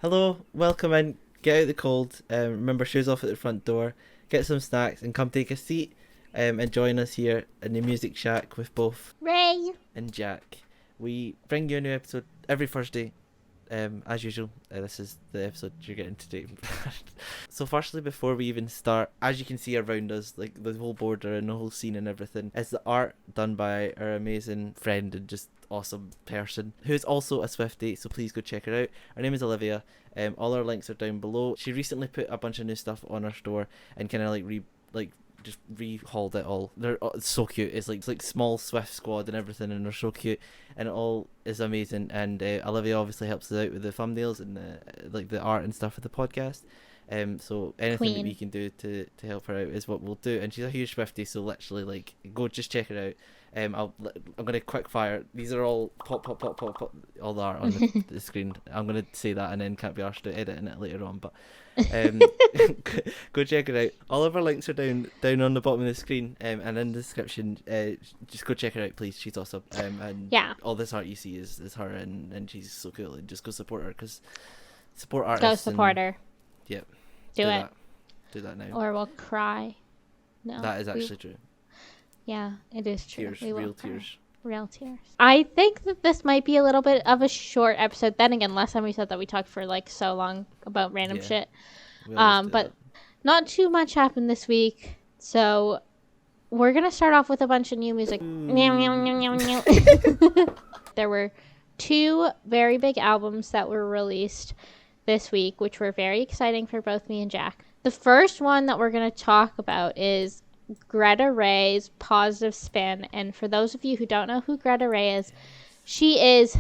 Hello, welcome in. Get out the cold. Remember, shoes off at the front door. Get some snacks and come take a seat. And join us here in the Music Shack with both Ray and Jack. We bring you a new episode every Thursday. As usual, this is the episode you're getting today. So firstly, before we even start, as you can see around us, like the whole border and the whole scene and everything, is the art done by our amazing friend and just awesome person, who's also a swiftie, so please go check her out. Her name is Olivia. All our links are down below. She recently put a bunch of new stuff on her store and kind of just rehauled it all. They're so cute. It's like small Swift squad and everything, and they're so cute, and it all is amazing. And Olivia obviously helps us out with the thumbnails and the art and stuff for the podcast. So anything that we can do to help her out is what we'll do. And she's a huge Swiftie, so literally go just check her out. I'm gonna quick fire. These are all pop, all the art on the screen. I'm gonna say that and then can't be arsed to editing it later on. But go check it out. All of our links are down on the bottom of the screen and in the description. Just go check her out, please. She's awesome. And yeah, all this art you see is her, and she's so cool. And just go support her, because support artists. Go support her. Yep. Do that now. Or we'll cry. No, that is actually true. Yeah, it is true. Tears, real tears. Real tears. I think that this might be a little bit of a short episode. Then again, last time we said that we talked for so long about random shit. But not too much happened this week. So we're gonna start off with a bunch of new music. There were 2 very big albums that were released this week, which were very exciting for both me and Jack. The first one that we're gonna talk about is Greta Ray's Positive Spin. And for those of you who don't know who Greta Ray is, she is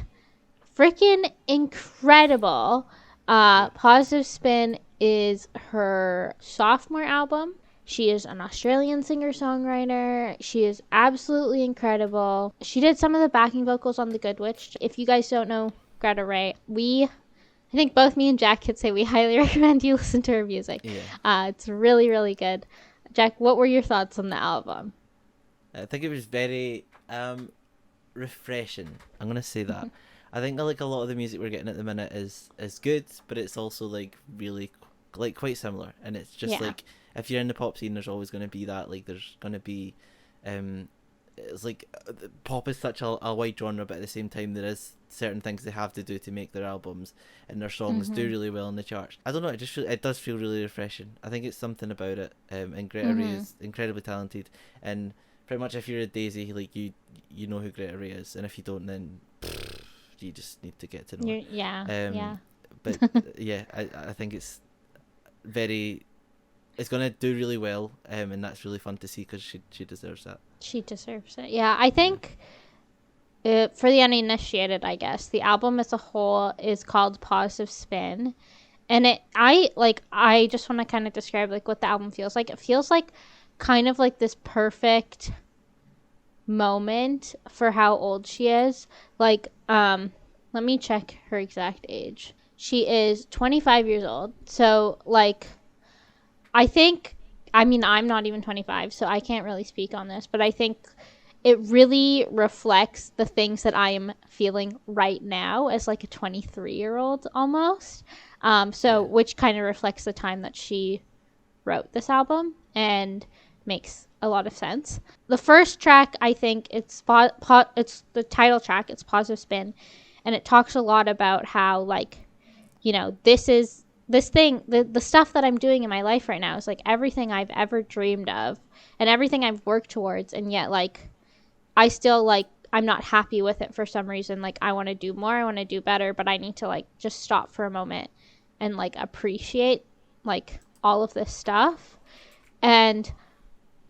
freaking incredible. Positive Spin is her sophomore album. She is an Australian singer-songwriter. She is absolutely incredible. She did some of the backing vocals on The Good Witch. If you guys don't know Greta Ray, I think both me and Jack could say we highly recommend you listen to her music. Yeah. It's really, really good. Jack, what were your thoughts on the album? I think it was very refreshing. I'm gonna say that. I think a lot of the music we're getting at the minute is good, but it's also really quite similar. And it's just if you're in the pop scene, there's always gonna be that. There's gonna be it's pop is such a wide genre, but at the same time there is certain things they have to do to make their albums and their songs do really well in the charts. I don't know, it does feel really refreshing. I think it's something about it. And Greta Ray is incredibly talented, and pretty much if you're a daisy, you know who Greta Ray is, and if you don't, then you just need to get to know her. But I think it's gonna do really well, and that's really fun to see, because she deserves that. She deserves it. Yeah, I think for the uninitiated, I guess, the album as a whole is called Positive Spin. And I just want to kind of describe what the album feels like. It feels like kind of this perfect moment for how old she is. Let me check her exact age. She is 25 years old. So I'm not even 25, so I can't really speak on this, but I think it really reflects the things that I am feeling right now as a 23-year-old almost. Which kind of reflects the time that she wrote this album and makes a lot of sense. The first track, I think it's the title track, it's Positive Spin, and it talks a lot about how this thing, the stuff that I'm doing in my life right now is everything I've ever dreamed of and everything I've worked towards, and yet I still I'm not happy with it for some reason. I want to do more, I want to do better, but I need to just stop for a moment and appreciate all of this stuff. And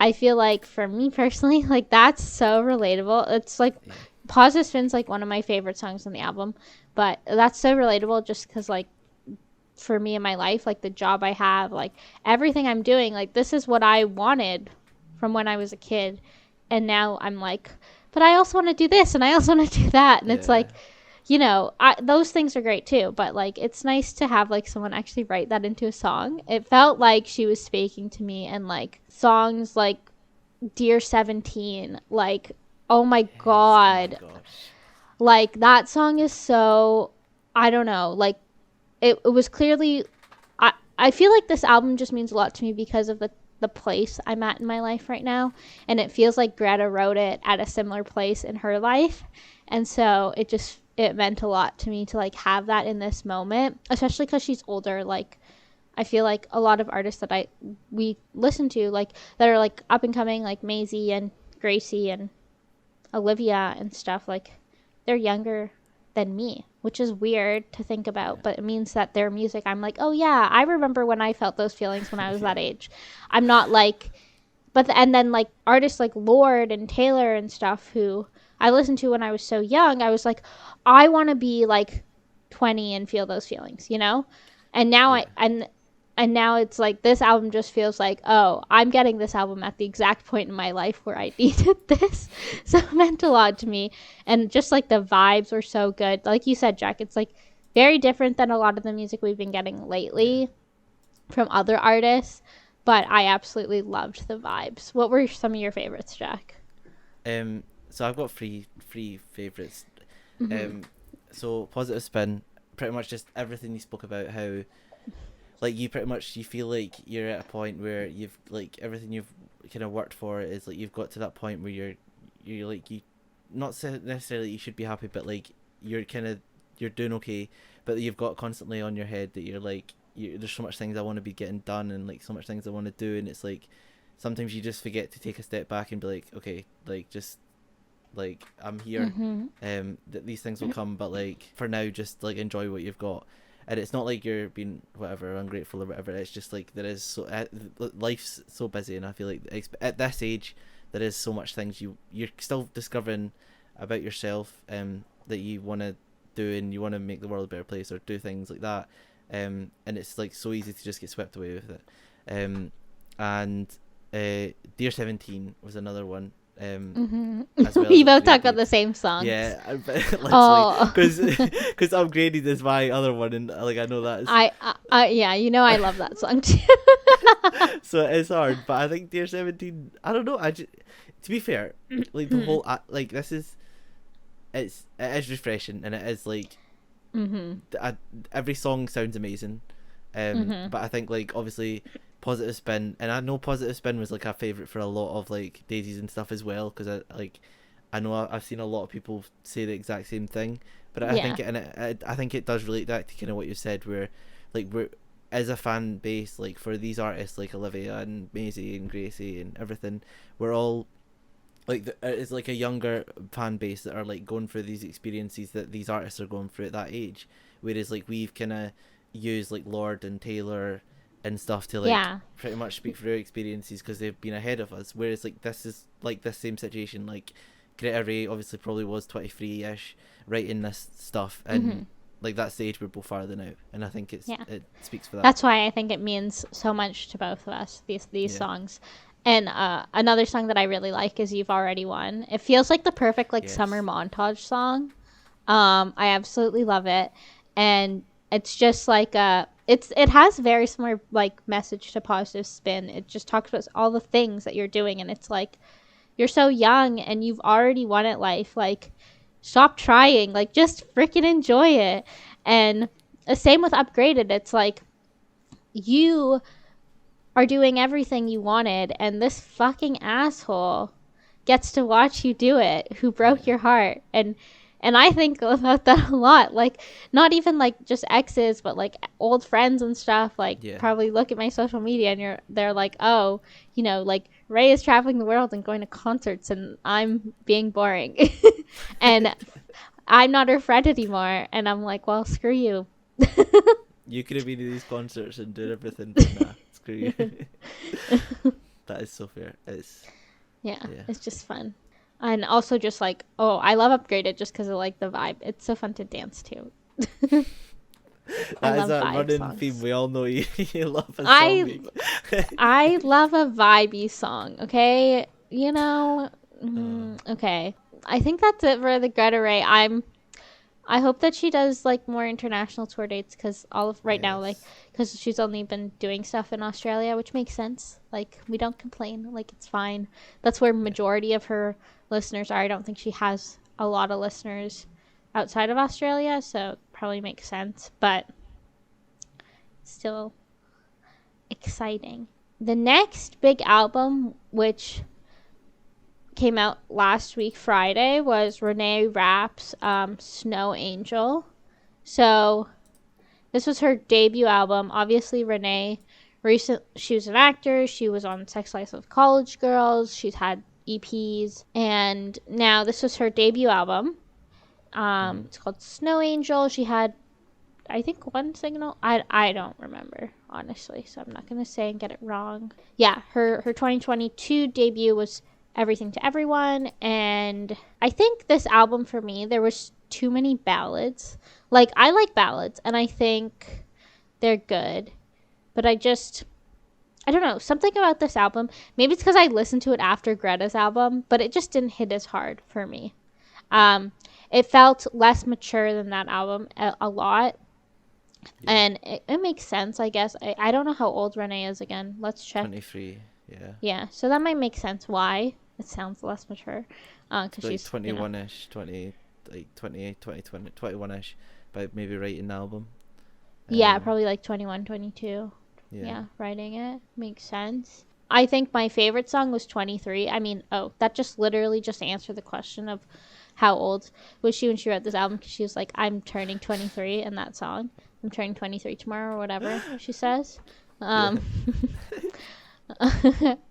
I feel for me personally, that's so relatable. It's Positive Spin's one of my favorite songs on the album, but that's so relatable just because for me in my life, the job I have, everything I'm doing, this is what I wanted from when I was a kid, and now I'm but I also want to do this and I also want to do that, and it's those things are great too, but it's nice to have someone actually write that into a song. It felt like she was speaking to me, and songs like Dear 17, oh my god, that song is so, I don't know, it was clearly, I feel like this album just means a lot to me because of the place I'm at in my life right now. And it feels like Greta wrote it at a similar place in her life. And so it meant a lot to me to like have that in this moment, especially because she's older. Like, I feel like a lot of artists that we listen to, like, that are like up and coming, like Maisie and Gracie and Olivia and stuff, like, they're younger than me, which is weird to think about, but it means that their music, I'm like, oh yeah, I remember when I felt those feelings when I was that age. I'm not like, and then like artists like Lorde and Taylor and stuff who I listened to when I was so young, I was like, I want to be like 20 and feel those feelings, you know? And now and now it's like this album just feels like, oh, I'm getting this album at the exact point in my life where I needed this. So it meant a lot to me. And just like the vibes were so good. Like you said, Jack, it's like very different than a lot of the music we've been getting lately from other artists. But I absolutely loved the vibes. What were some of your favorites, Jack? So I've got three favorites. So Positive Spin, pretty much just everything you spoke about, how like you feel like you're at a point where you've like everything you've kind of worked for is like you've got to that point where you're like, you not necessarily you should be happy, but like you're doing okay, but you've got constantly on your head that you're like, there's so much things I want to be getting done and like so much things I want to do, and it's like sometimes you just forget to take a step back and be like, okay, like just like I'm here, that these things will come, but like for now just like enjoy what you've got. And it's not like you're being whatever ungrateful or whatever. It's just like there is life's so busy, and I feel like at this age there is so much things you're still discovering about yourself that you want to do, and you want to make the world a better place or do things like that. And it's like so easy to just get swept away with it. And Dear 17 was another one. As well We both talk about the same songs. Yeah, because Upgraded is my other one, and like I know that is... yeah, you know I love that song too. So it's hard, but I think Dear 17, I don't know, to be fair, like the whole like this is it is refreshing, and it is like every song sounds amazing, but I think like obviously Positive Spin, and I know Positive Spin was like a favourite for a lot of like Daisies and stuff as well, because I know I've seen a lot of people say the exact same thing, but I think it does relate that to kind of what you said, where like we're as a fan base, like for these artists like Olivia and Maisie and Gracie and everything, we're all like it's like a younger fan base that are like going through these experiences that these artists are going through at that age, whereas like we've kind of used like Lorde and Taylor and stuff to like pretty much speak for their experiences because they've been ahead of us, whereas like this is like this same situation. Like Greta Ray obviously probably was 23ish writing this stuff, and like that's the age we're both farther now, and I think it speaks for that. That's why I think it means so much to both of us, these songs. And another song that I really like is You've Already Won. It feels like the perfect like summer montage song. I absolutely love it, and it's just like it has very similar like message to Positive Spin. It just talks about all the things that you're doing, and it's like you're so young and you've already won at life. Like, stop trying. Like, just freaking enjoy it. And the same with Upgraded. It's like you are doing everything you wanted, and this fucking asshole gets to watch you do it, who broke your heart. And I think about that a lot. Like, not even like just exes, but like old friends and stuff. Like, probably look at my social media and they're like, oh, you know, like Ray is traveling the world and going to concerts, and I'm being boring, and I'm not her friend anymore. And I'm like, well, screw you. You could have been to these concerts and did everything, but nah, screw you. That is so fair. It's just fun. And also just like, I love Upgraded just because of like the vibe. It's so fun to dance to. That is a running theme. We all know you love a song. I love a vibey song, okay? You know? Okay. I think that's it for the Greta Ray. I hope that she does like more international tour dates, because now, like, because she's only been doing stuff in Australia, which makes sense. Like, we don't complain. Like, it's fine. That's where majority of her listeners are. I don't think she has a lot of listeners outside of Australia, so it probably makes sense. But still exciting. The next big album, which came out last week Friday, was Renee Rapp's Snow Angel. So this was her debut album. Obviously, Renee, she was an actor. She was on Sex Life of College Girls. She's had EPs. And now this was her debut album. It's called Snow Angel. She had, I think, one single. I don't remember, honestly, so I'm not going to say and get it wrong. Yeah, her 2022 debut was Everything to Everyone. And I think this album, for me, there was too many ballads. Like, I like ballads, and I think they're good. But I don't know, something about this album, maybe it's because I listened to it after Gretta's album, but it just didn't hit as hard for me. It felt less mature than that album a lot. Yeah. And it makes sense, I guess. I don't know how old Renee is again. Let's check. 23, yeah. Yeah, so that might make sense why it sounds less mature. Because like she's 21-ish, 20, like 28, 20, 21-ish, by maybe writing the album. Yeah, probably like 21, 22. Yeah, writing it. Makes sense. I think my favorite song was 23. I mean, that just literally just answered the question of how old was she when she wrote this album, because she was like, I'm turning 23 in that song. I'm turning 23 tomorrow or whatever she says. I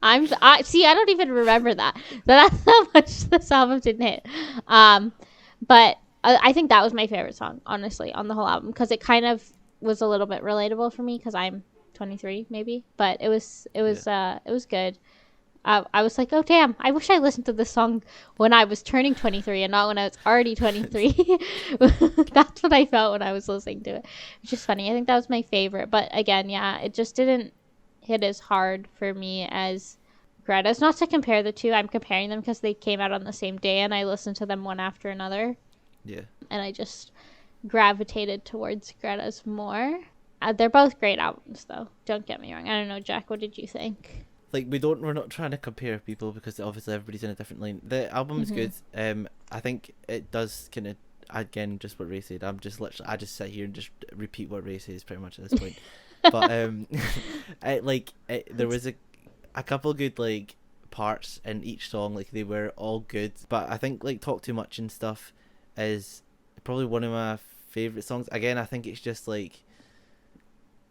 don't even remember that. That's how much this album didn't hit. But I think that was my favorite song, honestly, on the whole album, because it kind of was a little bit relatable for me, because I'm 23 maybe, but it was good. I was like, oh damn, I wish I listened to this song when I was turning 23 and not when I was already 23. That's what I felt when I was listening to it, which is funny. I think that was my favorite, but again, yeah, it just didn't hit as hard for me as Gretta's. Not to compare the two, I'm comparing them because they came out on the same day and I listened to them one after another. Yeah. And I just gravitated towards Gretta's more. They're both great albums, though. Don't get me wrong. I don't know, Jack, what did you think? Like, we're not trying to compare people, because obviously everybody's in a different lane. The album is good. I think it does kind of, again, just what Ray said. I just sit here and just repeat what Ray says pretty much at this point. But there was a couple good like parts in each song. Like, they were all good. But I think like Talk Too Much and stuff is probably one of my favorite songs. Again, I think it's just like,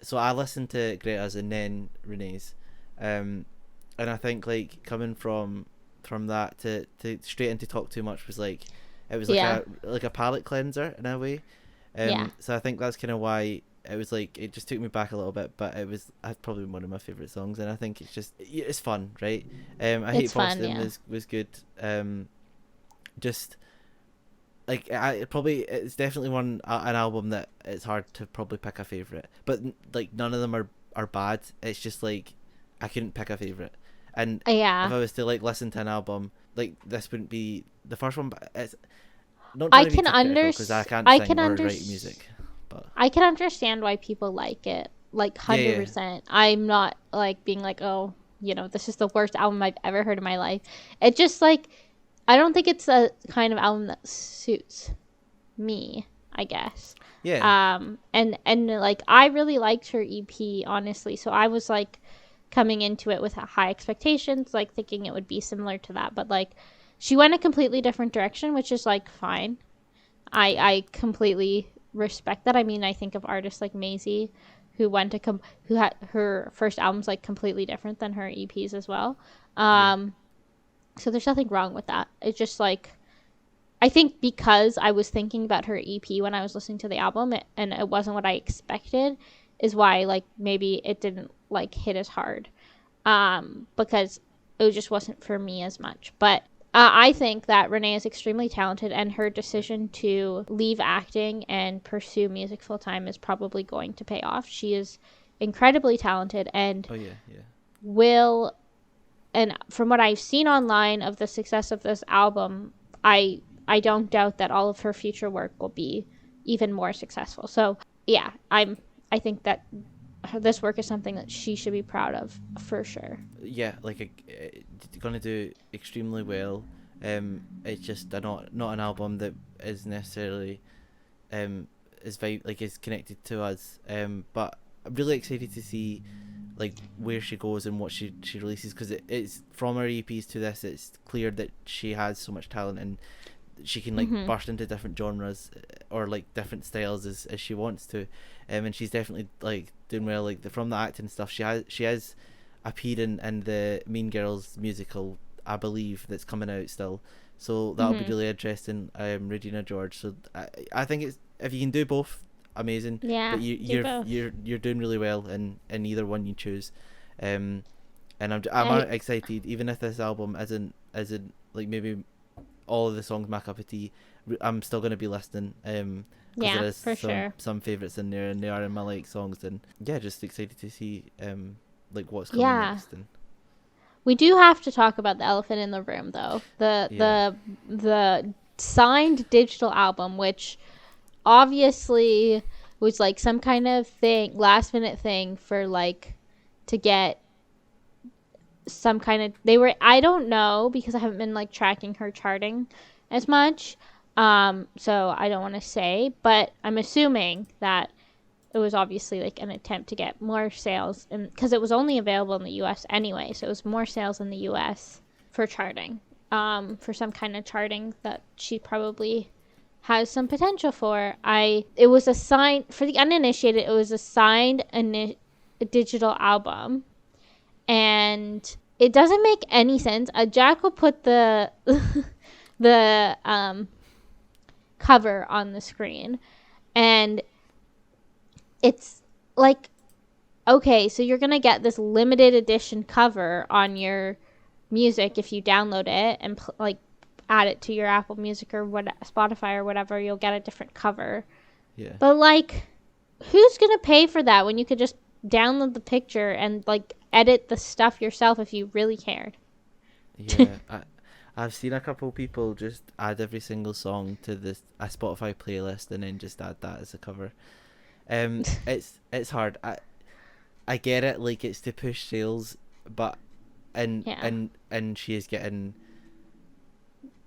so I listened to Gretta's and then Renee's, and I think like coming from that to straight into Talk Too Much was like, it was like a palate cleanser in a way. So I think that's kind of why it was like, it just took me back a little bit, but it was probably one of my favorite songs, and I think it's fun, right? I Hate Boston was good. Just like, it's definitely an album that it's hard to probably pick a favorite, but like none of them are bad. It's just like I couldn't pick a favorite, and if I was to like listen to an album, like this wouldn't be the first one. But it's not. I can understand because I can't sing or write music, but I can understand why people like it. Like 100%. Yeah. I'm not like being like, oh, this is the worst album I've ever heard in my life. It just like, I don't think it's a kind of album that suits me, I guess. Yeah. And like, I really liked her EP, honestly. So I was like coming into it with high expectations, like thinking it would be similar to that. But like, she went a completely different direction, which is like fine. I completely respect that. I mean, I think of artists like Maisie, who had her first album's like completely different than her EPs as well. So there's nothing wrong with that. It's just like, I think because I was thinking about her EP when I was listening to the album, and it wasn't what I expected, is why like maybe it didn't like hit as hard, because it just wasn't for me as much. But I think that Renee is extremely talented, and her decision to leave acting and pursue music full time is probably going to pay off. She is incredibly talented and will. And from what I've seen online of the success of this album, I don't doubt that all of her future work will be even more successful. So yeah, I think that this work is something that she should be proud of for sure. Yeah, like gonna do extremely well. It's just not an album that is necessarily is connected to us. But really excited to see like where she goes and what she releases, because it's from her EPs to this, it's clear that she has so much talent, and she can like burst into different genres or like different styles as she wants to, and she's definitely like doing well. Like from the acting stuff, she has appeared in the Mean Girls musical, I believe, that's coming out still. So that'll be really interesting. Regina George. So I think it's, if you can do both, amazing. Yeah, but you're doing really well in either one you choose. And I'm excited, even if this album isn't like maybe all of the songs my cup of tea, I'm still going to be listening. Yeah, there is for sure. some favourites in there, and they are in my like songs, and yeah, just excited to see like what's coming next. And we do have to talk about the elephant in the room, though. The signed digital album, which obviously was like some kind of thing, last minute thing for like to get some kind of, I don't know, because I haven't been like tracking her charting as much, so I don't want to say, but I'm assuming that it was obviously like an attempt to get more sales, and because it was only available in the US anyway, so it was more sales in the US for charting, for some kind of charting that she probably has some potential for. It was a signed, for the uninitiated, it was a signed a digital album. And it doesn't make any sense. Jack will put the cover on the screen, and it's like, okay, so you're gonna get this limited edition cover on your music if you download it and like add it to your Apple Music or Spotify or whatever. You'll get a different cover. Yeah. But like, who's gonna pay for that when you could just download the picture and like edit the stuff yourself if you really cared? Yeah. I've seen a couple people just add every single song to a Spotify playlist and then just add that as a cover. It's hard. I get it, like it's to push sales, but and she is getting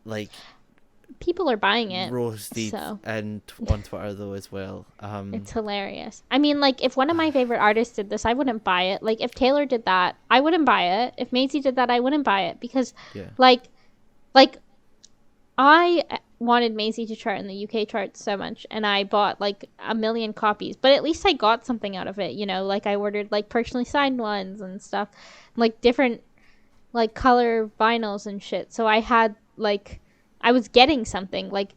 like people are buying it, roasted so. and on Twitter though as well. It's hilarious. I mean, like, if one of my favorite artists did this, I wouldn't buy it. Like, if Taylor did that, I wouldn't buy it. If Maisie did that, I wouldn't buy it, because like I wanted Maisie to chart in the UK charts so much, and I bought like 1 million copies, but at least I got something out of it, you know, like I ordered like personally signed ones and stuff, like different like color vinyls and shit. So I had like, I was getting something. Like,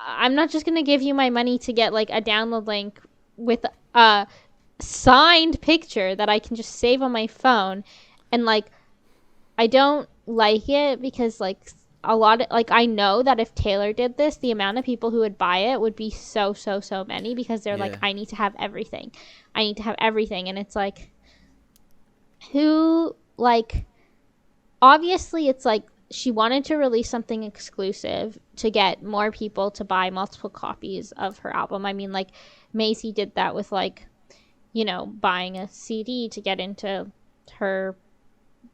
I'm not just going to give you my money to get like a download link with a signed picture that I can just save on my phone. And like, I don't like it because like a lot of, like, I know that if Taylor did this, the amount of people who would buy it would be so many, because they're like, I need to have everything. And it's like, who, like, obviously it's like she wanted to release something exclusive to get more people to buy multiple copies of her album. I mean, like, Maisie did that with, like, you know, buying a CD to get into her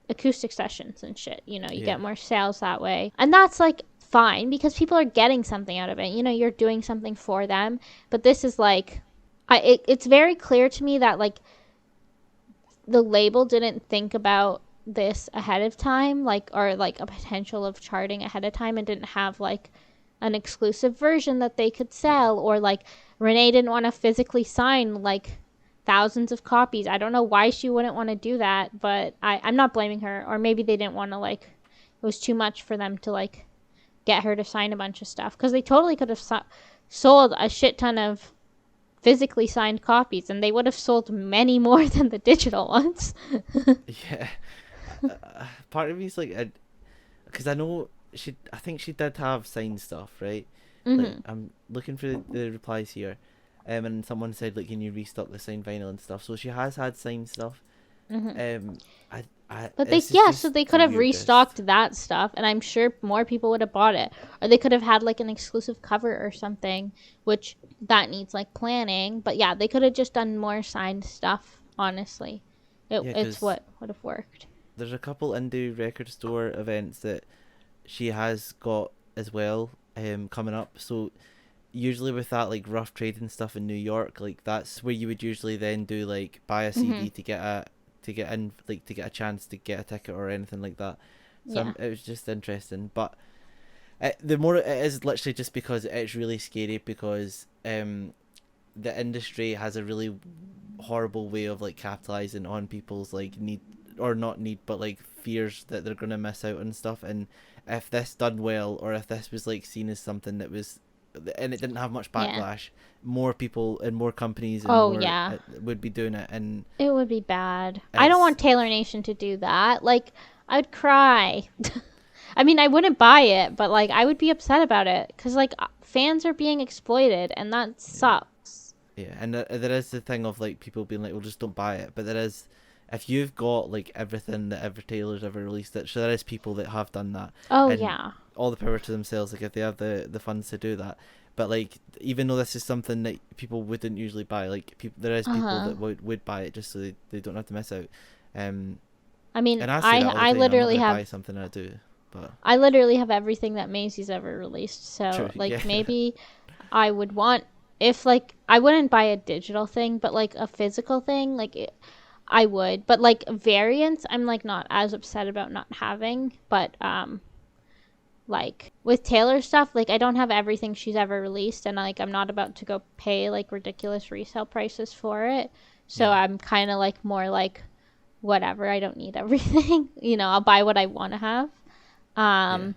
acoustic sessions and shit. You know, you get more sales that way. And that's, like, fine, because people are getting something out of it. You know, you're doing something for them. But this is, like, it's very clear to me that, like, the label didn't think about this ahead of time, like, or like a potential of charting ahead of time, and didn't have like an exclusive version that they could sell, or like Renee didn't want to physically sign like thousands of copies. I don't know why she wouldn't want to do that, but I'm not blaming her. Or maybe they didn't want to, like, it was too much for them to like get her to sign a bunch of stuff, because they totally could have sold a shit ton of physically signed copies, and they would have sold many more than the digital ones. Yeah. Part of me is like, because I know I think she did have signed stuff, right? Like, I'm looking for the replies here, and someone said, like, can you restock the signed vinyl and stuff? So she has had signed stuff. But so they could have restocked that stuff, and I'm sure more people would have bought it. Or they could have had like an exclusive cover or something, which that needs like planning. But yeah, they could have just done more signed stuff. Honestly, it's what would have worked. There's a couple indie record store events that she has got as well, coming up. So usually with that like rough trade and stuff in New York, like that's where you would usually then do like buy a Mm-hmm. CD to get in, like to get a chance to get a ticket or anything like that. So Yeah. it was just interesting, but the more it is literally just because it's really scary because the industry has a really horrible way of like capitalizing on people's like need or not need but like fears that they're gonna miss out on stuff. And if this done well, or if this was like seen as something that was, and it didn't have much Yeah. backlash, more people and more companies and Oh more yeah. would be doing it. And It would be bad. I don't it's want Taylor Nation to do that. Like, I'd cry. I mean, I wouldn't buy it, but like, I would be upset about it because like fans are being exploited, and that sucks. yeah, and there is the thing of like people being like, well, just don't buy it. But there is, if you've got like everything that every Taylor's ever released, it so there is people that have done that, Oh and yeah. all the power to themselves. Like if they have the funds to do that. But like, even though this is something that people wouldn't usually buy, like there is people that would buy it just so they don't have to miss out. I mean, And I say that all the I time. I'm not literally gonna buy have something I do, but I literally have everything that Macy's ever released. So true, like yeah, maybe I would want, if like I wouldn't buy a digital thing, but like a physical thing, like I would. But like variants, I'm like not as upset about not having. But like with Taylor stuff, like I don't have everything she's ever released, and like I'm not about to go pay like ridiculous resale prices for it. So yeah, I'm kind of like more like whatever. I don't need everything. I'll buy what I want to have. yeah.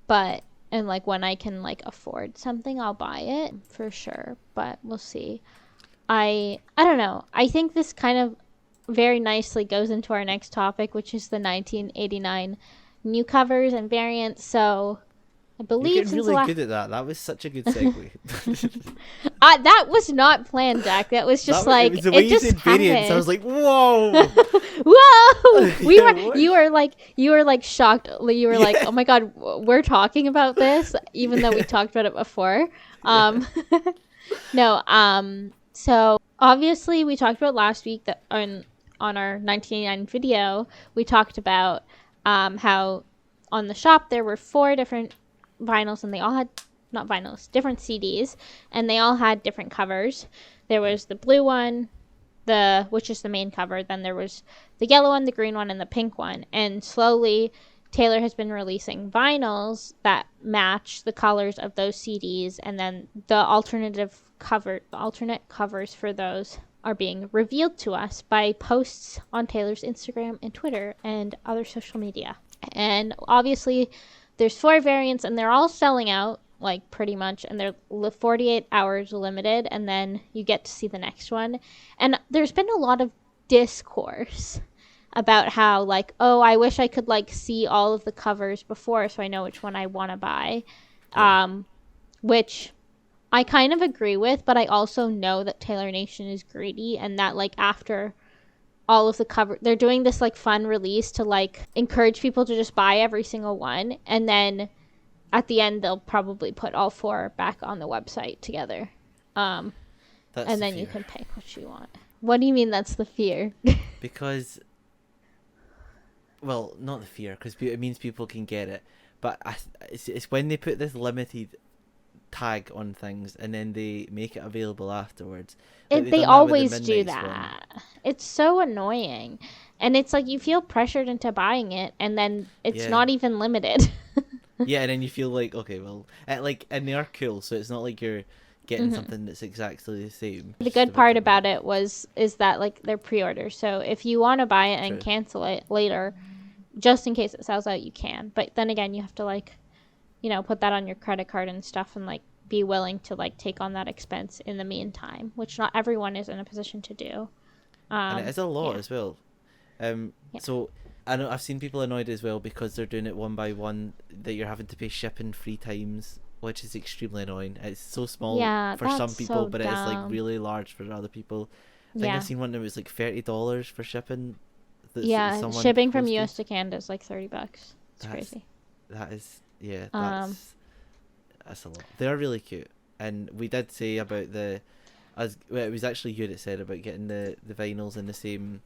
But and like when I can like afford something, I'll buy it for sure. But we'll see. I don't know. I think this kind of very nicely goes into our next topic, which is the 1989 new covers and variants. So I You're believe getting since the really last good at that. That was such a good segue. that was not planned, Jack. That was just It like was the way it you just said variants. I happened. was like, whoa. Whoa! Yeah, what? You were like shocked. You were like, oh my god, we're talking about this, even though we talked about it before. Yeah. No. So obviously we talked about last week that on our 1989 video we talked about how on the shop there were 4 different vinyls, and they all had not vinyls, different CDs, and they all had different covers. There was the blue one, which is the main cover. Then there was the yellow one, the green one, and the pink one. And slowly, Taylor has been releasing vinyls that match the colors of those CDs, and then the alternate covers for those are being revealed to us by posts on Taylor's Instagram and Twitter and other social media. And obviously, there's 4 variants, and they're all selling out, like pretty much, and they're 48 hours limited, and then you get to see the next one. And there's been a lot of discourse about how like, oh, I wish I could like see all of the covers before so I know which one I want to buy. Yeah. Which I kind of agree with, but I also know that Taylor Nation is greedy, and that like after all of the cover, they're doing this like fun release to like encourage people to just buy every single one, and then at the end they'll probably put all 4 back on the website together. That's And the then you fear. can pick what you want. What do you mean that's the fear? Because, well, not the fear, because it means people can get it. But it's when they put this limited tag on things and then they make it available afterwards. Like They done that with the always do Midnights one. that. It's so annoying. And it's like you feel pressured into buying it, and then it's Yeah. not even limited. Yeah, and then you feel like, okay, well, and they are cool, so it's not like you're getting something that's exactly the same. The good part about it is that like they're pre-order. So if you want to buy it and True. cancel it later, just in case it sells out, you can. But then again, you have to like, put that on your credit card and stuff, and like be willing to like take on that expense in the meantime, which not everyone is in a position to do. And it is a lot yeah. as well. So I know I've seen people annoyed as well because they're doing it one by one, that you're having to pay shipping 3 times, which is extremely annoying. It's so small for some that's people, so but it's like dumb. really large for other people. I think I've seen one that was like $30 for shipping. Shipping from posted. US to Canada is like $30. It's crazy. That is, yeah, that's a lot. They're really cute, and we did say about it was actually you that said about getting the vinyls in the same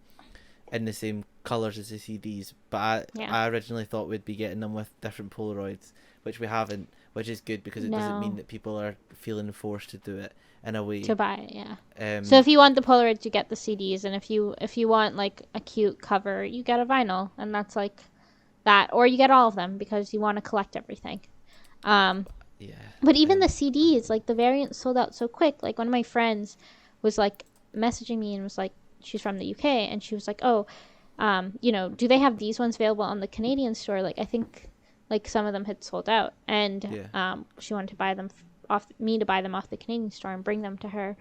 colours as the CDs, but I originally thought we'd be getting them with different Polaroids, which we haven't. which is good because it doesn't mean that people are feeling forced to do it in a way. To buy it, yeah. So if you want the Polaroids, you get the CDs, and if you want like a cute cover, you get a vinyl, and that's like that, or you get all of them because you want to collect everything. Yeah. But even the CDs, like the variants sold out so quick. Like one of my friends was like messaging me and was like, she's from the UK, and she was like, oh, do they have these ones available on the Canadian store? Like I think like some of them had sold out, and she wanted to buy them off the Canadian store and bring them to her.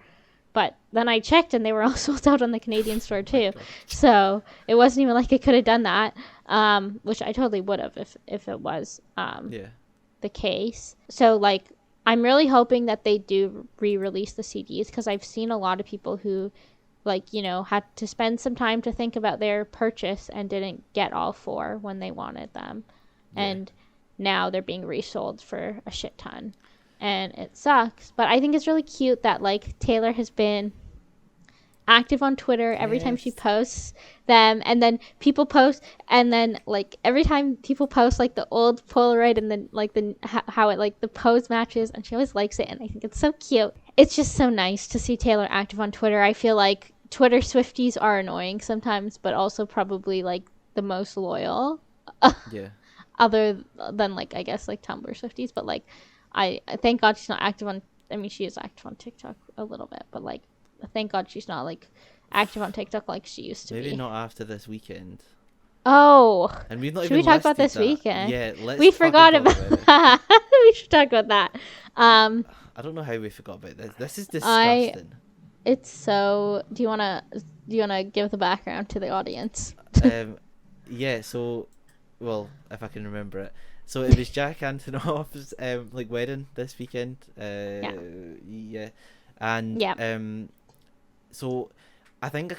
But then I checked and they were all sold out on the Canadian store too. So it wasn't even like I could have done that, which I totally would have if it was the case. So like I'm really hoping that they do re-release the CDs, because I've seen a lot of people who like, had to spend some time to think about their purchase and didn't get all 4 when they wanted them. Yeah. And now they're being resold for a shit ton. And it sucks. But I think it's really cute that like Taylor has been active on Twitter every time she posts them, and then people post, and then like every time people post like the old Polaroid and then like the how it like the pose matches, and she always likes it, and I think it's so cute. It's just so nice to see Taylor active on Twitter. I feel like Twitter Swifties are annoying sometimes, but also probably like the most loyal. Yeah. Other than like I guess like Tumblr Swifties, but like I thank God she's not active on. I mean, she is active on TikTok a little bit, but like thank God she's not like active on TikTok like she used to be. Maybe not after this weekend. Oh, and we've not should even we talk about this that. weekend? Yeah, we forgot about that. We should talk about that. I don't know how we forgot about this. This is disgusting. It's so. Do you wanna give the background to the audience? Yeah. So, well, if I can remember it. So it was Jack Antonoff's like wedding this weekend. Yeah. And so I think I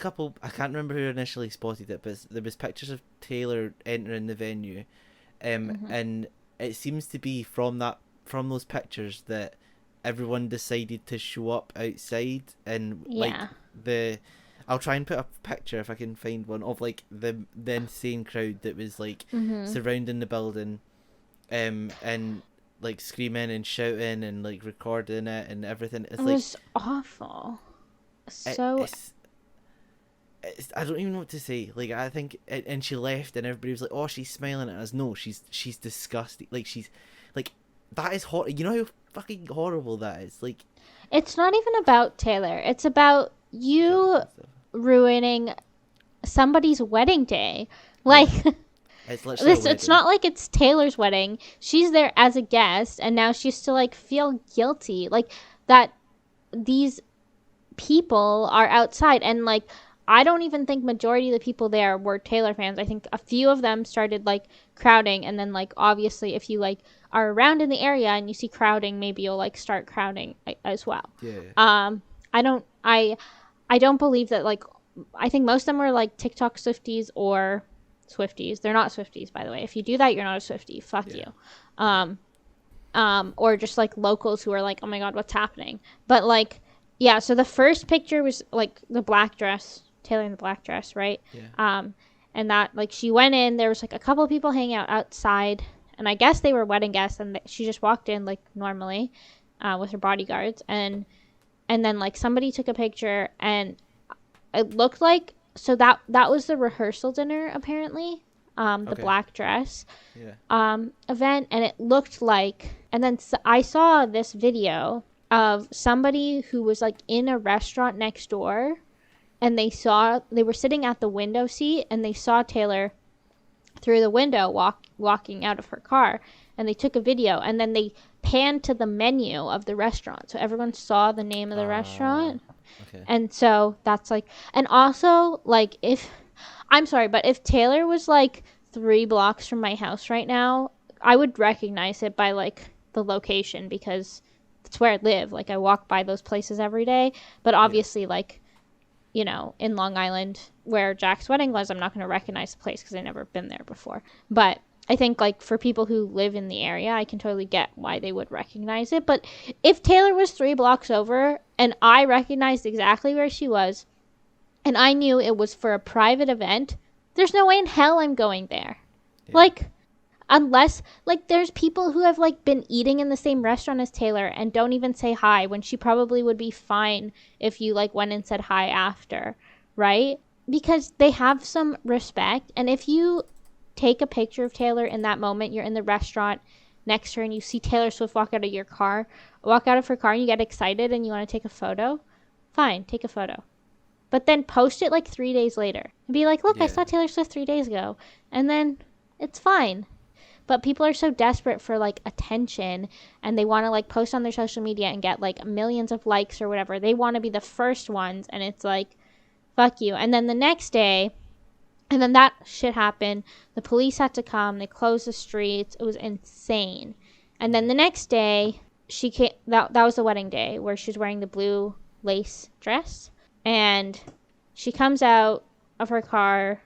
can't remember who initially spotted it, but there was pictures of Taylor entering the venue, and it seems to be from those pictures that everyone decided to show up outside, and like I'll try and put a picture if I can find one of like the insane crowd that was like surrounding the building, and like screaming and shouting and like recording it and everything. It was awful. It's I don't even know what to say. Like I think, and she left, and everybody was like, "Oh, she's smiling at us." No, she's disgusting. Like she's like that is hot. You know how fucking horrible that is. Like it's not even about Taylor. It's about you ruining somebody's wedding day. Like. Yeah. It's not like it's Taylor's wedding. She's there as a guest, and now she's to like feel guilty, like that these people are outside, and like I don't even think majority of the people there were Taylor fans. I think a few of them started like crowding, and then like obviously if you like are around in the area and you see crowding, maybe you'll like start crowding as well. Yeah. I don't believe that. Like I think most of them were like TikTok Swifties or Swifties. They're not Swifties, by the way. If you do that, you're not a Swiftie. Fuck you. Or just like locals who are like, oh my god, what's happening? But like, yeah. So the first picture was like the black dress, Taylor in the black dress, right? Yeah. And that like she went in. There was like a couple of people hanging out outside, and I guess they were wedding guests. And she just walked in like normally, with her bodyguards, and then like somebody took a picture, and it looked like. So that was the rehearsal dinner, apparently, the black dress event, and it looked like, and then I saw this video of somebody who was like in a restaurant next door, and they were sitting at the window seat, and they saw Taylor through the window walking out of her car, and they took a video, and then they panned to the menu of the restaurant, so everyone saw the name of the restaurant. Okay. And so that's like, and also like if Taylor was like 3 blocks from my house right now, I would recognize it by like the location, because it's where I live. Like I walk by those places every day, but obviously like, in Long Island where Jack's wedding was, I'm not going to recognize the place because I've never been there before. But I think like for people who live in the area, I can totally get why they would recognize it. But if Taylor was 3 blocks over and I recognized exactly where she was, and I knew it was for a private event, there's no way in hell I'm going there. Yeah. Like, Unless, like, there's people who have, like, been eating in the same restaurant as Taylor and don't even say hi when she probably would be fine if you, like, went and said hi after, right? Because they have some respect. And if you take a picture of Taylor in that moment, you're in the restaurant next to her and you see Taylor Swift walk out of her car and you get excited and you want to take a photo, fine, take a photo. But then post it, like, 3 days later. And be like, look, I saw Taylor Swift 3 days ago. And then it's fine. But people are so desperate for, like, attention, and they want to, like, post on their social media and get, like, millions of likes or whatever. They want to be the first ones, and it's like, fuck you. And then the next day, and then that shit happened. The police had to come. They closed the streets. It was insane. And then the next day, she came. That was the wedding day where she was wearing the blue lace dress. And she comes out of her car.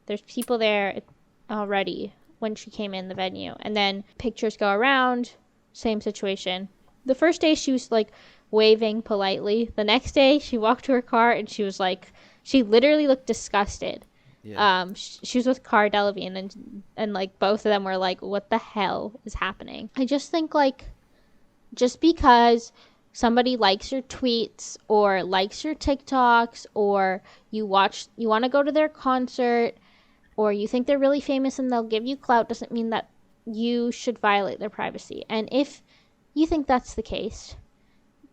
There's people there already when she came in the venue. And then pictures go around. Same situation. The first day she was, like, waving politely. The next day she walked to her car and she was like, she literally looked disgusted. Yeah. She was with Cara Delevingne and like both of them were like, what the hell is happening? I just think, like, just because somebody likes your tweets or likes your TikToks or you want to go to their concert or you think they're really famous and they'll give you clout doesn't mean that you should violate their privacy. And if you think that's the case,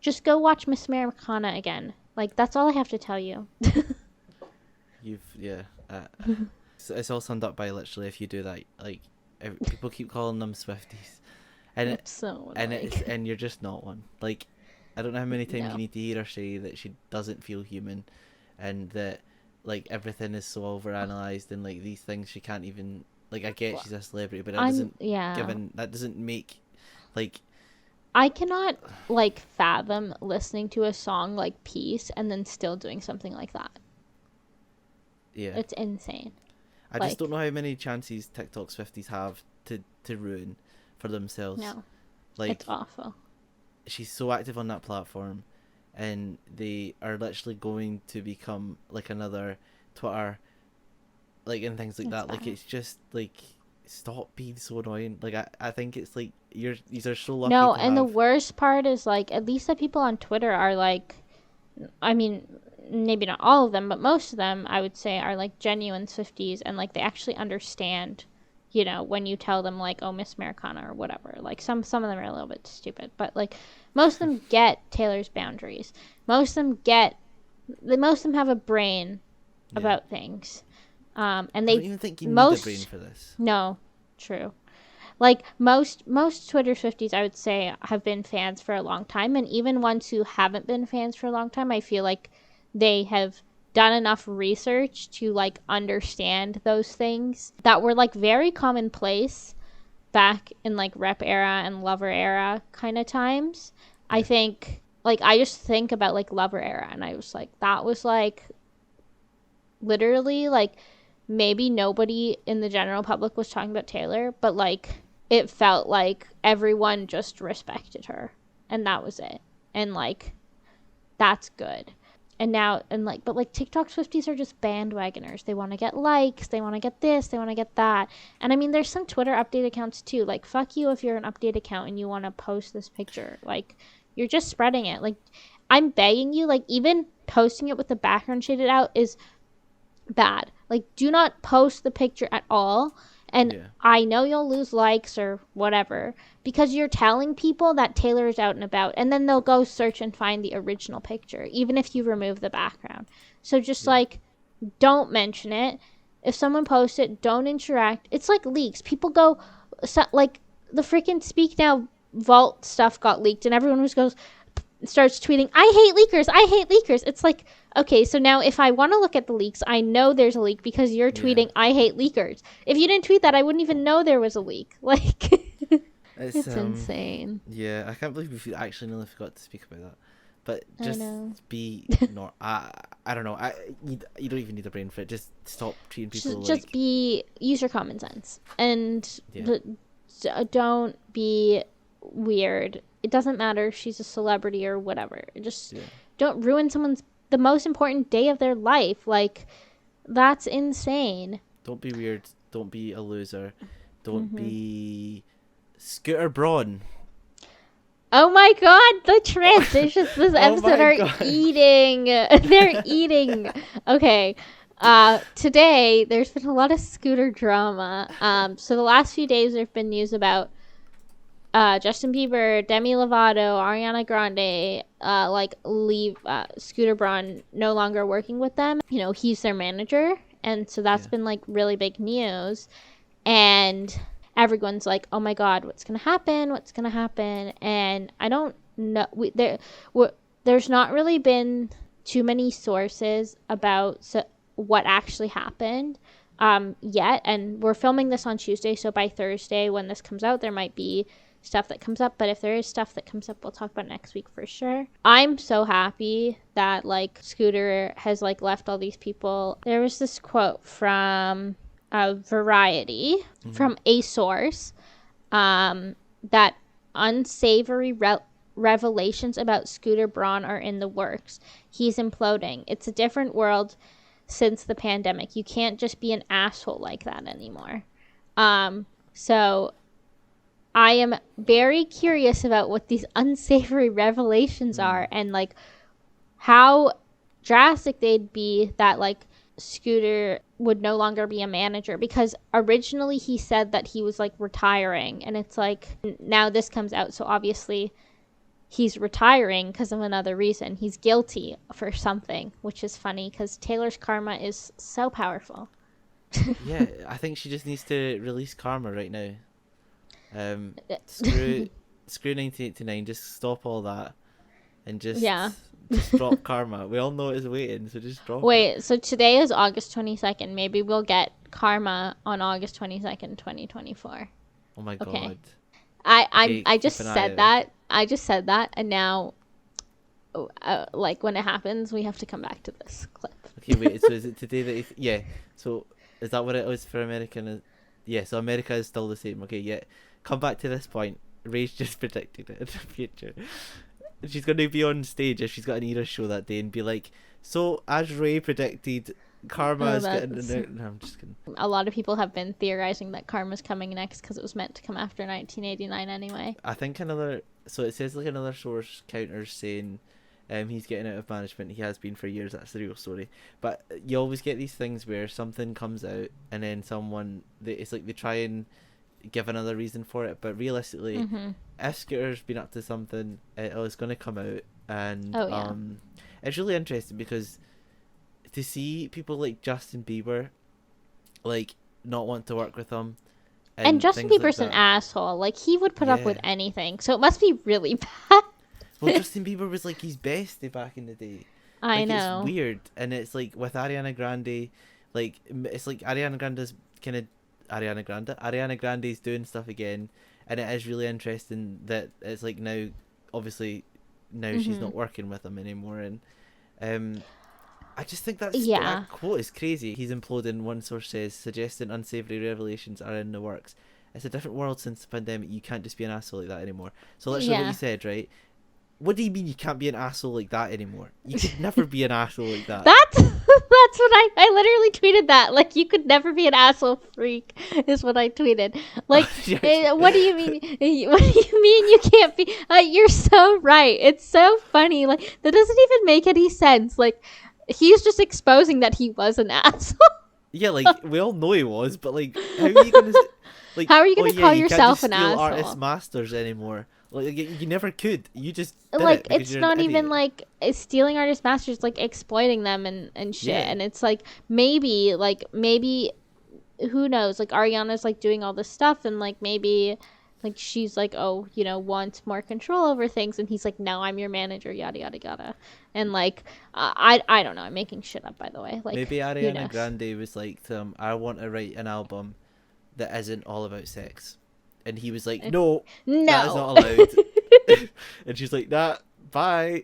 just go watch Miss Americana again. Like, that's all I have to tell you. It's all summed up by literally, if you do that, like, people keep calling them Swifties, and it's so annoying. and you're just not one. Like, I don't know how many times you need to hear her say that she doesn't feel human, and that, like, everything is so overanalyzed, and, like, these things she can't even, like, I get she's a celebrity, but that doesn't make, like, I cannot, like, fathom listening to a song like Peace and then still doing something like that. Yeah. It's insane. I just don't know how many chances TikTok Swifties have to ruin for themselves. No. Like, it's awful. She's so active on that platform, and they are literally going to become like another Twitter, like, and things like that. Bad. Like, it's just, like, stop being so annoying. Like, I think it's like these are so lucky. No, and the worst part is, like, at least the people on Twitter are like, I mean, maybe not all of them, but most of them, I would say, are, like, genuine Swifties, and, like, they actually understand, you know, when you tell them, like, oh, Miss Americana or whatever. Like, some of them are a little bit stupid, but, like, most of them get Taylor's boundaries. Most of them have a brain about things. And they I don't even think you need a brain for this. No, true. Like, most Twitter Swifties, I would say, have been fans for a long time, and even ones who haven't been fans for a long time, I feel like they have done enough research to, like, understand those things that were, like, very commonplace back in, like, rep era and lover era kind of times. Yeah. I think, like, I just think about, like, lover era, and I was like, that was, like, literally, like, maybe nobody in the general public was talking about Taylor, but, like, it felt like everyone just respected her, and that was it. And, like, that's good. And now, but, like, TikTok Swifties are just bandwagoners. They want to get likes. They want to get this. They want to get that. And, I mean, there's some Twitter update accounts, too. Like, fuck you if you're an update account and you want to post this picture. Like, you're just spreading it. Like, I'm begging you, like, even posting it with the background shaded out is bad. Like, do not post the picture at all. And I know you'll lose likes or whatever because you're telling people that Taylor is out and about, and then they'll go search and find the original picture, even if you remove the background. So just like, don't mention it. If someone posts it, don't interact. It's like leaks. People go, like, the freaking Speak Now vault stuff got leaked, and everyone just starts tweeting, I hate leakers. It's like, okay, so now if I want to look at the leaks, I know there's a leak because you're tweeting, I hate leakers. If you didn't tweet that, I wouldn't even know there was a leak. Like, it's insane. Yeah, I can't believe we actually nearly forgot to speak about that. But just be not. I don't know. You don't even need a brain for it. Just stop treating people just use your common sense and don't be weird. It doesn't matter if she's a celebrity or whatever. Just don't ruin the most important day of their life. Like, that's insane. Don't be weird. Don't be a loser. Don't be Scooter Braun. Oh my god, the transitions this Oh episode my are God. eating. They're eating. Okay. Today there's been a lot of Scooter drama. So the last few days there've been news about Justin Bieber, Demi Lovato, Ariana Grande, leave Scooter Braun no longer working with them. You know, he's their manager, and so that's been like really big news. And everyone's like, "Oh my God, what's gonna happen? What's gonna happen?" And I don't know. There's not really been too many sources about what actually happened yet. And we're filming this on Tuesday, so by Thursday when this comes out, there might be stuff that comes up. But if there is stuff that comes up, we'll talk about it next week for sure. I'm so happy that like Scooter has like left all these people. There was this quote from Variety, from a source, that unsavory revelations about Scooter Braun are in the works. He's imploding. It's a different world since the pandemic. You can't just be an asshole like that anymore. So I am very curious about what these unsavory revelations are, and like how drastic they'd be that like Scooter would no longer be a manager, because originally he said that he was like retiring, and it's like now this comes out, so obviously he's retiring because of another reason. He's guilty for something, which is funny because Taylor's karma is so powerful. Yeah, I think she just needs to release karma right now. Screw 1989, just stop all that and just drop karma. We all know it is waiting, so just drop it. Wait, so today is August 22nd. Maybe we'll get karma on August 22nd, 2024. Oh my Okay. God. I just said that. I just said that, and now, like when it happens, we have to come back to this clip. Okay, wait. So is it today that? Yeah. So is that what it was for American? Yeah. So America is still the same. Okay. Yeah. Come back to this point. Ray's just predicted it in the future. She's going to be on stage if she's got an era show that day and be like, "So as Ray predicted, karma is getting in there." No, I'm just kidding. A lot of people have been theorizing that karma's coming next because it was meant to come after 1989 anyway. I think so it says like another source counters saying he's getting out of management. He has been for years. That's the real story. But you always get these things where something comes out and then it's like they try and give another reason for it. But realistically, if Scooter's been up to something, it's going to come out. And it's really interesting because to see people like Justin Bieber like not want to work with him. And Justin Bieber's an asshole. Like, he would put up with anything. So it must be really bad. Well, Justin Bieber was like his bestie back in the day. I know. It's weird. And it's like with Ariana Grande, like, it's like Ariana Grande's doing stuff again. And it is really interesting that it's like now, obviously, she's not working with him anymore. And I just think that quote is crazy. He's imploding, one source says, suggesting unsavory revelations are in the works. It's a different world since the pandemic. You can't just be an asshole like that anymore. So literally what you said, right? What do you mean you can't be an asshole like that anymore? You could never be an asshole like that. That's what I literally tweeted that. Like, you could never be an asshole freak is what I tweeted. Like, what do you mean? What do you mean you can't be? You're so right. It's so funny. Like, that doesn't even make any sense. Like, he's just exposing that he was an asshole. Yeah, like, we all know he was, but like, how are you gonna like? How are you gonna call yourself an asshole? asshole? Artist masters anymore. Like, you never could. You just did like it it's not even like stealing artist masters, like exploiting them and shit. Yeah. And it's like maybe who knows? Like, Ariana's like doing all this stuff, and like maybe like she's like, oh, you know, wants more control over things, and he's like, no, I'm your manager, yada yada yada. And like I don't know, I'm making shit up, by the way. Like, maybe Ariana Grande was like, I want to write an album that isn't all about sex, and he was like, no, that is not allowed. And she's like, nah, bye.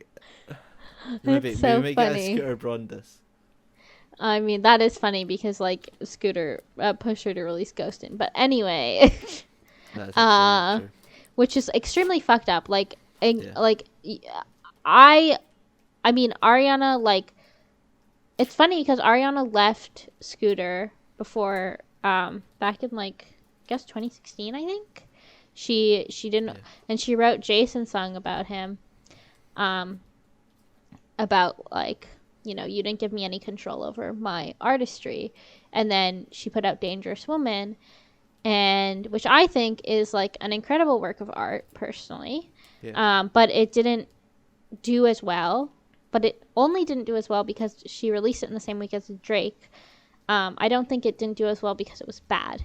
Maybe funny. Get a Scooter Braun this. I mean, that is funny because like Scooter pushed her to release Ghostin'. But anyway, which is extremely fucked up. Like, like I mean, Ariana, like, it's funny because Ariana left Scooter before back in like guess 2016, I think. She didn't, Yeah. and she wrote Jason's song about him, um, about like, you know, you didn't give me any control over my artistry. And then she put out Dangerous Woman, and which I think is like an incredible work of art personally. Yeah. But it didn't do as well. But it only didn't do as well because she released it in the same week as Drake. I don't think it didn't do as well because it was bad.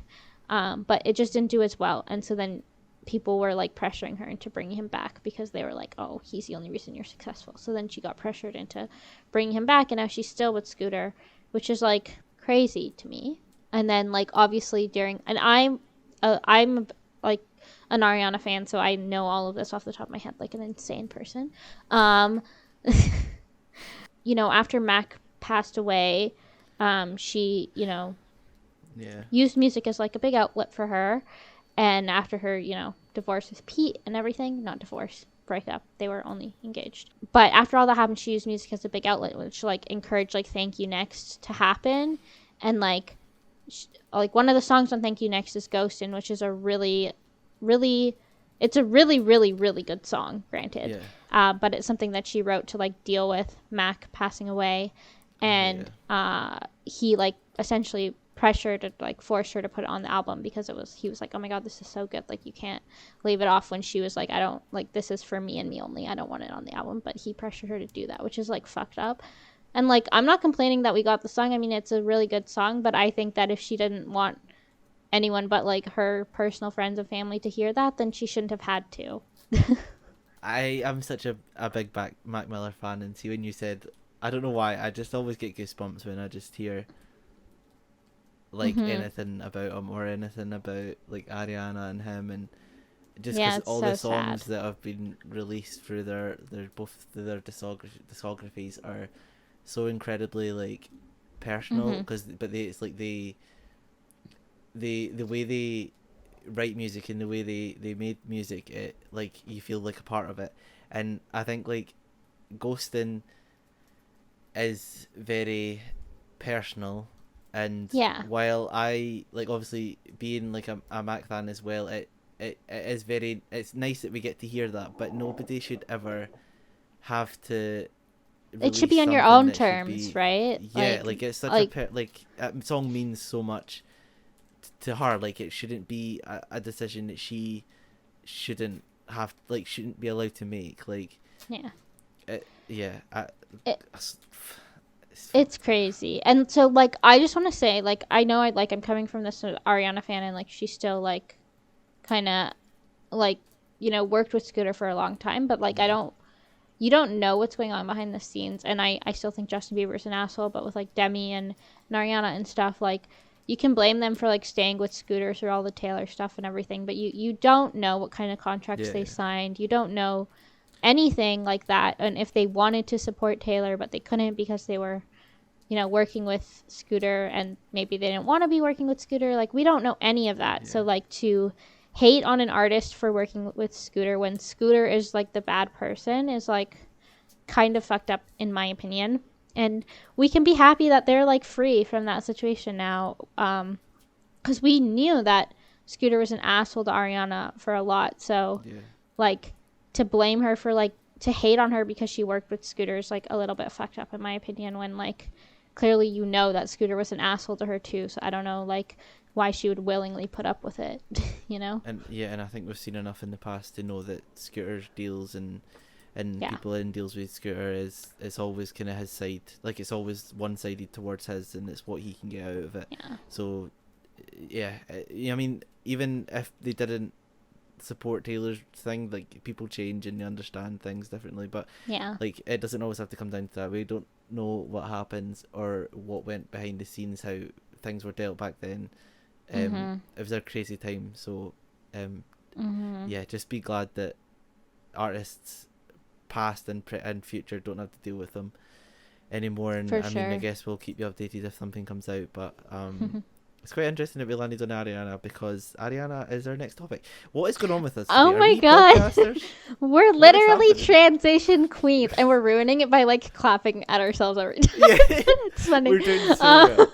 But it just didn't do as well. And so then people were like pressuring her into bringing him back because they were like, oh, he's the only reason you're successful. So then she got pressured into bringing him back, and now she's still with Scooter, which is like crazy to me. And then like obviously during, and I'm like an Ariana fan, so I know all of this off the top of my head like an insane person. Um, you know, after Mac passed away, she, you know, Yeah. used music as like a big outlet for her. And after her, you know, divorce with Pete and everything, not divorce, breakup, they were only engaged. But after all that happened, she used music as a big outlet, which like encouraged like Thank You Next to happen. And like one of the songs on Thank You Next is Ghostin', which is a really, really, it's a really, really, really good song, granted. Yeah. But it's something that she wrote to like deal with Mac passing away. And he like essentially pressured to like force her to put it on the album because he was like, oh my god, this is so good, like you can't leave it off, when she was like, I don't like, this is for me and me only, I don't want it on the album. But he pressured her to do that, which is like fucked up. And like, I'm not complaining that we got the song. I mean, it's a really good song, but I think that if she didn't want anyone but like her personal friends and family to hear that, then she shouldn't have had to. I am such a big Mac Miller fan, and see when you said, I don't know why, I just always get goosebumps when I just hear like anything about him or anything about like Ariana and him, and just because all so the songs sad. that have been released through their discographies are so incredibly like personal, because it's like the way they write music and the way they made music, it like you feel like a part of it. And I think like Ghostin' is very personal, and while I like obviously being like a Mac fan as well, it is very, it's nice that we get to hear that, but nobody should ever have to It should be on your own terms, right? Yeah, like it's such a song means so much to her. Like it shouldn't be a decision that she shouldn't be allowed to make. Like it's crazy. And so like I just want to say, like, I know I'm coming from this Ariana fan, and like she's still like kind of like, you know, worked with Scooter for a long time, but like you don't know what's going on behind the scenes. And I still think Justin Bieber's an asshole, but with like Demi and Ariana and stuff, like you can blame them for like staying with Scooter through all the Taylor stuff and everything, but you don't know what kind of contracts they signed. You don't know anything like that. And if they wanted to support Taylor but they couldn't because they were, you know, working with Scooter, and maybe they didn't want to be working with Scooter, like we don't know any of that. So like to hate on an artist for working with Scooter when Scooter is like the bad person is like kind of fucked up in my opinion. And we can be happy that they're like free from that situation now, because we knew that Scooter was an asshole to Ariana for a lot. So like to blame her for like, to hate on her because she worked with Scooter is like a little bit fucked up in my opinion, when like clearly you know that Scooter was an asshole to her too. So I don't know like why she would willingly put up with it, you know? And and I think we've seen enough in the past to know that Scooter's deals and people in deals with Scooter is always kind of his side. Like it's always one-sided towards his, and it's what he can get out of it. So I mean, even if they didn't support Taylor's thing, like people change and they understand things differently, but like it doesn't always have to come down to that. We don't know what happens or what went behind the scenes, how things were dealt back then. It was a crazy time. So just be glad that artists past and future don't have to deal with them anymore. And I mean, I guess we'll keep you updated if something comes out, but It's quite interesting that we landed on Ariana because Ariana is our next topic. What is going on with us today? Oh Are my we god. podcasters? We're What is literally happening? transition queens, and we're ruining it by like clapping at ourselves every time. Yeah, It's funny. we're doing so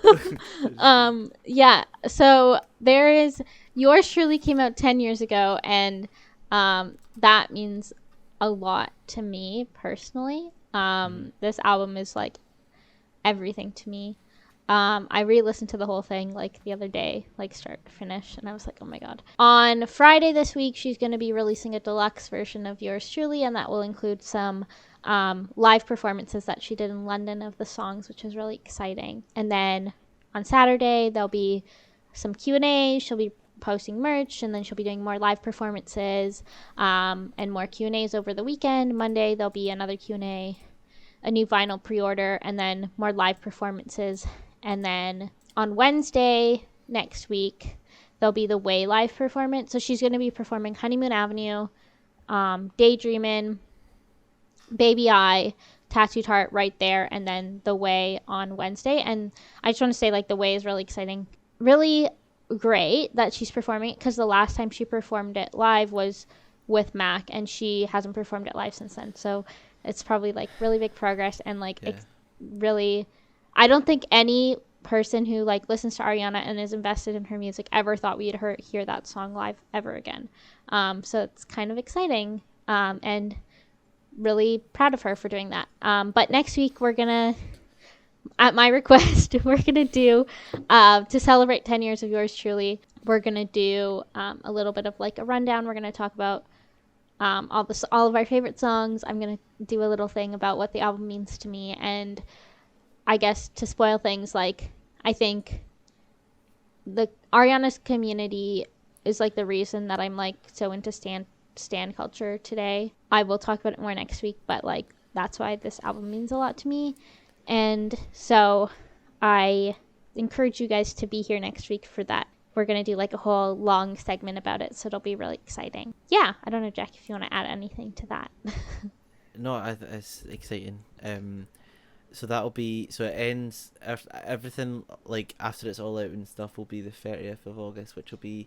well. Yeah. So there is yours truly came out 10 years ago, and that means a lot to me personally. This album is like everything to me. I re-listened to the whole thing like the other day, like start to finish, and I was like, oh my god. On Friday this week, she's going to be releasing a deluxe version of Yours Truly, and that will include some live performances that she did in London of the songs, which is really exciting. And then on Saturday, there'll be some Q&A. She'll be posting merch, and then she'll be doing more live performances and more Q&As over the weekend. Monday, there'll be another Q&A, a new vinyl pre-order, and then more live performances. And then on Wednesday next week, there'll be the Way live performance. So she's going to be performing Honeymoon Avenue, Daydreamin', Baby I, Tattooed Heart right there, and then the Way on Wednesday. And I just want to say, like, the Way is really exciting. Really great that she's performing it, because the last time she performed it live was with Mac, and she hasn't performed it live since then. So it's probably, like, really big progress, and, like, it's really... I don't think any person who like listens to Ariana and is invested in her music ever thought we'd hear that song live ever again. So it's kind of exciting, and really proud of her for doing that. But next week we're gonna, at my request, we're gonna do to celebrate 10 years of Yours Truly. We're gonna do a little bit of like a rundown. We're gonna talk about all of our favorite songs. I'm gonna do a little thing about what the album means to me, and I guess to spoil things, like, I think the Ariana's community is like the reason that I'm like so into stan culture today. I will talk about it more next week, but like that's why this album means a lot to me. And so I encourage you guys to be here next week for that. We're going to do like a whole long segment about it, so it'll be really exciting. Yeah, I don't know, Jack, if you want to add anything to that. No, it's exciting. So that'll be, so it ends, everything like after it's all out and stuff will be the 30th of August, which will be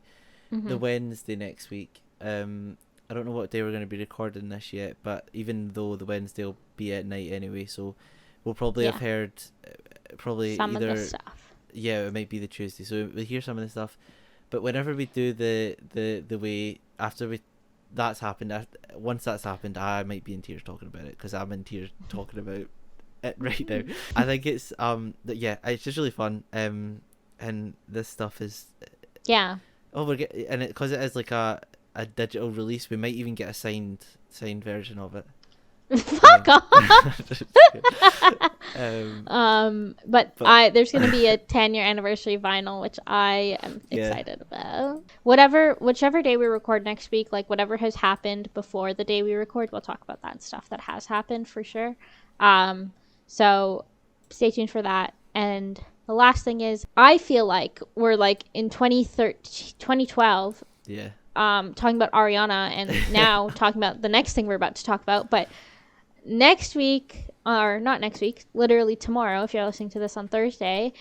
the Wednesday next week. I don't know what day we're going to be recording this yet, but even though the Wednesday will be at night anyway, so we'll probably have heard some either of the stuff. Yeah, it might be the Tuesday, so we'll hear some of the stuff. But whenever we do the Way, after that's happened, once that's happened, I might be in tears talking about it, because I'm in tears talking about it right now. I think it's it's just really fun, and this stuff is because it is like a digital release, we might even get a signed version of it. Fuck off. But there's gonna be a 10-year anniversary vinyl, which I am excited about. Whichever day we record next week, like whatever has happened before the day we record, we'll talk about that stuff that has happened for sure. So stay tuned for that. And the last thing is, I feel like we're like in 2012, talking about Ariana, and now talking about the next thing we're about to talk about. But next week, or not next week, literally tomorrow, if you're listening to this on Thursday,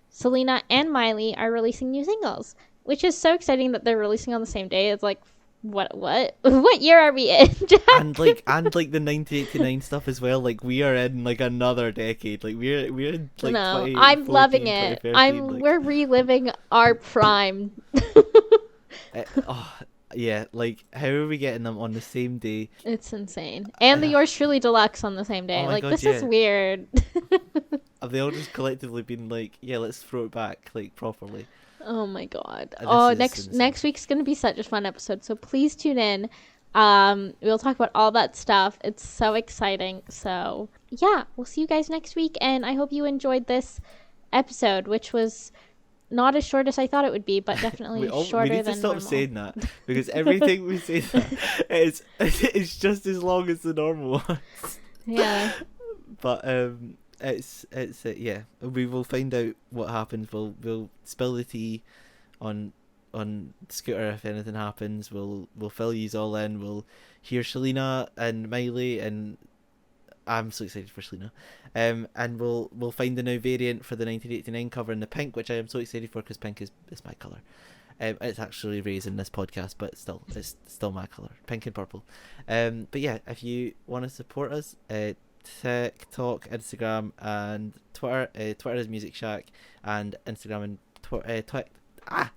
Selena and Miley are releasing new singles, which is so exciting that they're releasing on the same day. It's like, what year are we in, Jack? and like the 1989 stuff as well. Like, we are in like another decade. Like we're in like I'm loving it. We're reliving our prime. Like, how are we getting them on the same day? It's insane. And the Yours Truly Deluxe on the same day. Like, God, this is weird. Have they all just collectively been like, let's throw it back, like, properly? Oh my god. Next week's gonna be such a fun episode, so please tune in. We'll talk about all that stuff. It's so exciting. So yeah, we'll see you guys next week, and I hope you enjoyed this episode, which was not as short as I thought it would be, but definitely shorter than normal. We need to stop saying that, because everything we say that it's just as long as the normal ones. Yeah. But it's we will find out what happens. We'll spill the tea on Scooter if anything happens. We'll fill yous all in. We'll hear Selena and Miley and I'm so excited for Selena. And we'll find the new variant for the 1989 cover in the pink, which I am so excited for because pink is my colour. It's actually raised in this podcast, but it's still my colour, pink and purple. But yeah, if you want to support us, TikTok, Instagram, and Twitter. Twitter is Music Shack, and Instagram and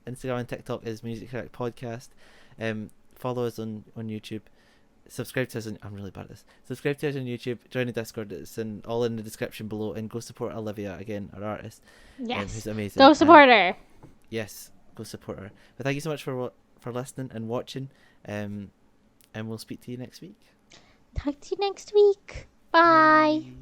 Instagram and TikTok is Music Shack Podcast. Follow us on YouTube. Subscribe to us on, I'm really bad at this. Subscribe to us on YouTube. Join the Discord. It's all in the description below. And go support Olivia again, our artist. Yes. Who's amazing. Go support her. Yes, go support her. But thank you so much for listening and watching. And we'll speak to you next week. Talk to you next week. Bye.